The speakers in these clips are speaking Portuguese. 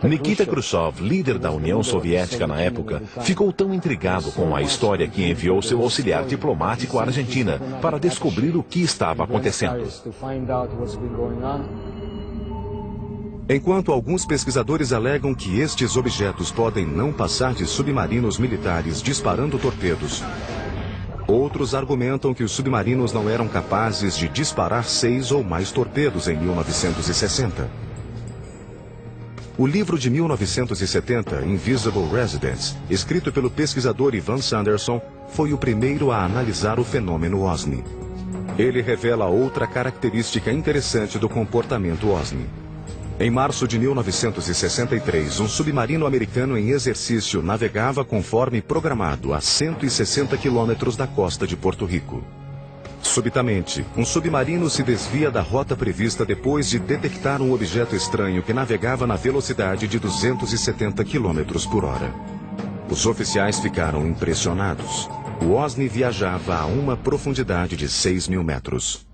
Nikita Khrushchev, líder da União Soviética na época, ficou tão intrigado com a história que enviou seu auxiliar diplomático à Argentina para descobrir o que estava acontecendo. Enquanto alguns pesquisadores alegam que estes objetos podem não passar de submarinos militares disparando torpedos, outros argumentam que os submarinos não eram capazes de disparar 6 ou mais torpedos em 1960. O livro de 1970, Invisible Residents, escrito pelo pesquisador Ivan Sanderson, foi o primeiro a analisar o fenômeno OSNI. Ele revela outra característica interessante do comportamento OSNI. Em março de 1963, um submarino americano em exercício navegava conforme programado a 160 quilômetros da costa de Porto Rico. Subitamente, um submarino se desvia da rota prevista depois de detectar um objeto estranho que navegava na velocidade de 270 quilômetros por hora. Os oficiais ficaram impressionados. O OSNI viajava a uma profundidade de 6.000 metros.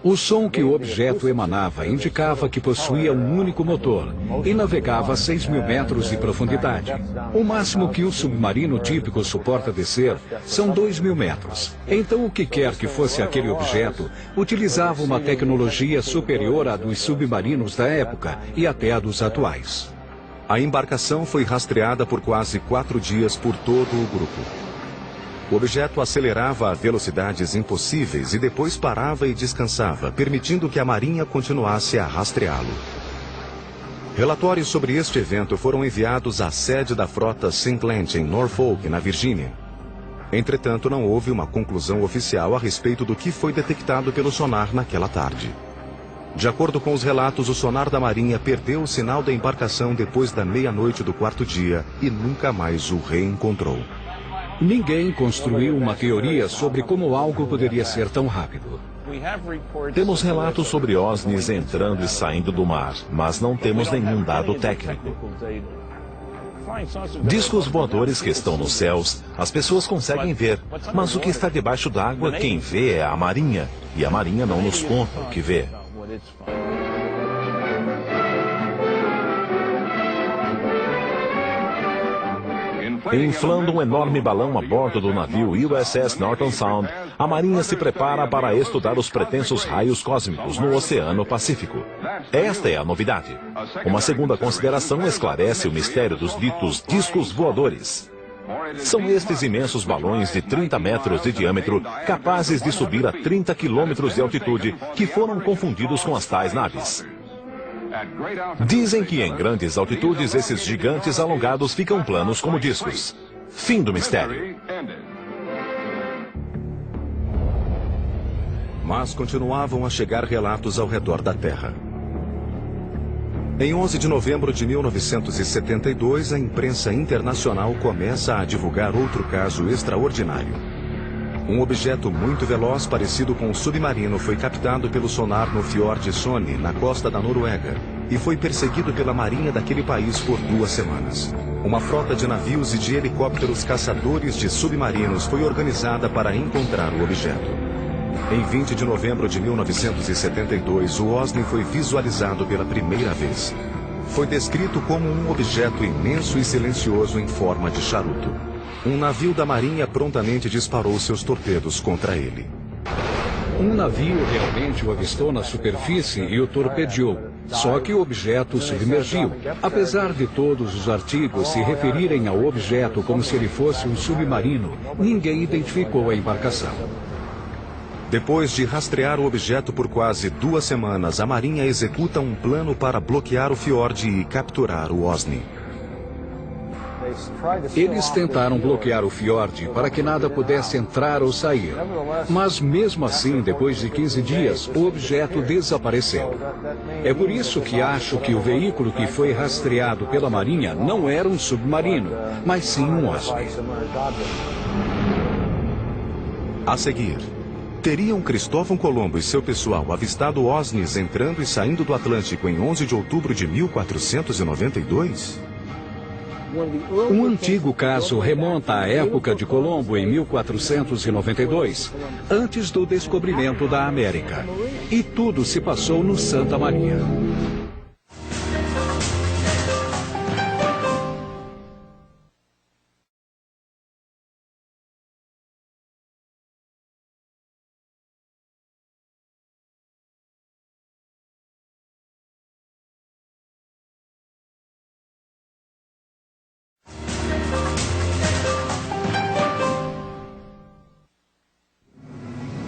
O som que o objeto emanava indicava que possuía um único motor e navegava a 6.000 metros de profundidade. O máximo que o submarino típico suporta descer são 2.000 metros. Então, o que quer que fosse aquele objeto, utilizava uma tecnologia superior à dos submarinos da época e até à dos atuais. A embarcação foi rastreada por quase 4 dias por todo o grupo. O objeto acelerava a velocidades impossíveis e depois parava e descansava, permitindo que a Marinha continuasse a rastreá-lo. Relatórios sobre este evento foram enviados à sede da frota St. Clement, em Norfolk, na Virgínia. Entretanto, não houve uma conclusão oficial a respeito do que foi detectado pelo sonar naquela tarde. De acordo com os relatos, o sonar da Marinha perdeu o sinal da embarcação depois da meia-noite do 4º dia e nunca mais o reencontrou. Ninguém construiu uma teoria sobre como algo poderia ser tão rápido. Temos relatos sobre OSNIs entrando e saindo do mar, mas não temos nenhum dado técnico. Discos voadores que estão nos céus, as pessoas conseguem ver, mas o que está debaixo d'água, quem vê é a Marinha, e a Marinha não nos conta o que vê. Inflando um enorme balão a bordo do navio USS Norton Sound, a Marinha se prepara para estudar os pretensos raios cósmicos no Oceano Pacífico. Esta é a novidade. Uma segunda consideração esclarece o mistério dos ditos discos voadores. São estes imensos balões de 30 metros de diâmetro, capazes de subir a 30 quilômetros de altitude, que foram confundidos com as tais naves. Dizem que em grandes altitudes esses gigantes alongados ficam planos como discos. Fim do mistério. Mas continuavam a chegar relatos ao redor da Terra. Em 11 de novembro de 1972, a imprensa internacional começa a divulgar outro caso extraordinário. Um objeto muito veloz, parecido com um submarino, foi captado pelo sonar no Fiord Sony, na costa da Noruega, e foi perseguido pela marinha daquele país por 2 semanas. Uma frota de navios e de helicópteros caçadores de submarinos foi organizada para encontrar o objeto. Em 20 de novembro de 1972, o OSNI foi visualizado pela primeira vez. Foi descrito como um objeto imenso e silencioso em forma de charuto. Um navio da Marinha prontamente disparou seus torpedos contra ele. Um navio realmente o avistou na superfície e o torpedeou. Só que o objeto submergiu. Apesar de todos os artigos se referirem ao objeto como se ele fosse um submarino, ninguém identificou a embarcação. Depois de rastrear o objeto por quase 2 semanas, a Marinha executa um plano para bloquear o fiord e capturar o OSNI. Eles tentaram bloquear o fiord para que nada pudesse entrar ou sair. Mas mesmo assim, depois de 15 dias, o objeto desapareceu. É por isso que acho que o veículo que foi rastreado pela Marinha não era um submarino, mas sim um OSNI. A seguir, teriam Cristóvão Colombo e seu pessoal avistado OSNIs entrando e saindo do Atlântico em 11 de outubro de 1492? Um antigo caso remonta à época de Colombo, em 1492, antes do descobrimento da América. E tudo se passou no Santa Maria.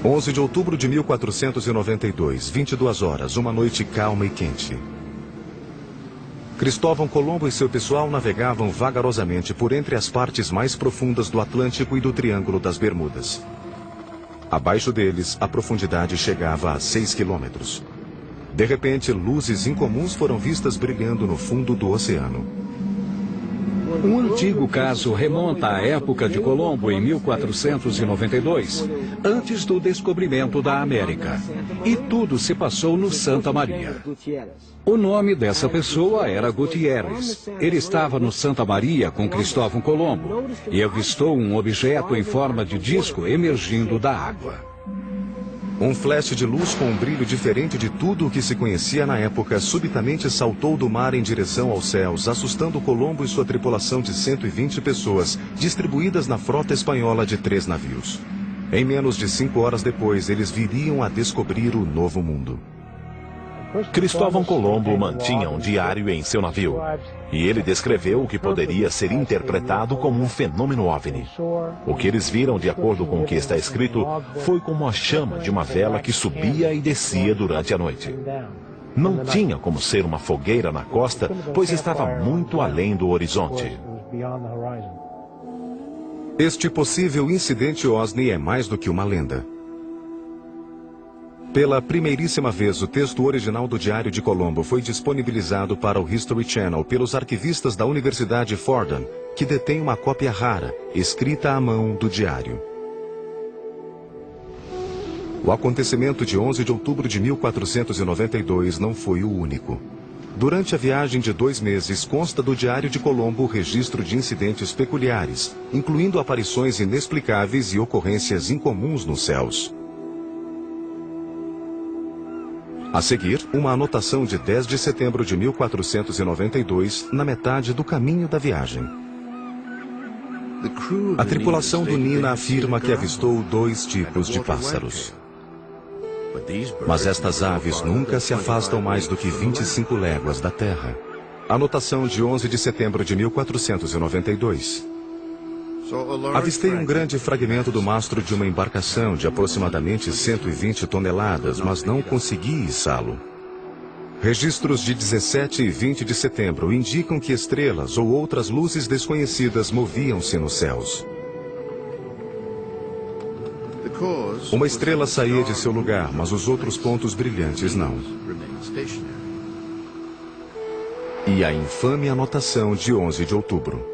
11 de outubro de 1492, 22 horas, uma noite calma e quente. Cristóvão Colombo e seu pessoal navegavam vagarosamente por entre as partes mais profundas do Atlântico e do Triângulo das Bermudas. Abaixo deles, a profundidade chegava a 6 quilômetros. De repente, luzes incomuns foram vistas brilhando no fundo do oceano. Um antigo caso remonta à época de Colombo, em 1492, antes do descobrimento da América. E tudo se passou no Santa Maria. O nome dessa pessoa era Gutierrez. Ele estava no Santa Maria com Cristóvão Colombo e avistou um objeto em forma de disco emergindo da água. Um flash de luz com um brilho diferente de tudo o que se conhecia na época subitamente saltou do mar em direção aos céus, assustando Colombo e sua tripulação de 120 pessoas, distribuídas na frota espanhola de 3 navios. Em menos de 5 horas depois, eles viriam a descobrir o Novo Mundo. Cristóvão Colombo mantinha um diário em seu navio, e ele descreveu o que poderia ser interpretado como um fenômeno OVNI. O que eles viram, de acordo com o que está escrito, foi como a chama de uma vela que subia e descia durante a noite. Não tinha como ser uma fogueira na costa, pois estava muito além do horizonte. Este possível incidente OVNI é mais do que uma lenda. Pela primeiríssima vez, o texto original do Diário de Colombo foi disponibilizado para o History Channel pelos arquivistas da Universidade Fordham, que detém uma cópia rara, escrita à mão, do diário. O acontecimento de 11 de outubro de 1492 não foi o único. Durante a viagem de 2 meses, consta do Diário de Colombo o registro de incidentes peculiares, incluindo aparições inexplicáveis e ocorrências incomuns nos céus. A seguir, uma anotação de 10 de setembro de 1492, na metade do caminho da viagem. A tripulação do Nina afirma que avistou 2 tipos de pássaros. Mas estas aves nunca se afastam mais do que 25 léguas da Terra. Anotação de 11 de setembro de 1492. Avistei um grande fragmento do mastro de uma embarcação de aproximadamente 120 toneladas, mas não consegui içá-lo. Registros de 17 e 20 de setembro indicam que estrelas ou outras luzes desconhecidas moviam-se nos céus. Uma estrela saía de seu lugar, mas os outros pontos brilhantes não. E a infame anotação de 11 de outubro.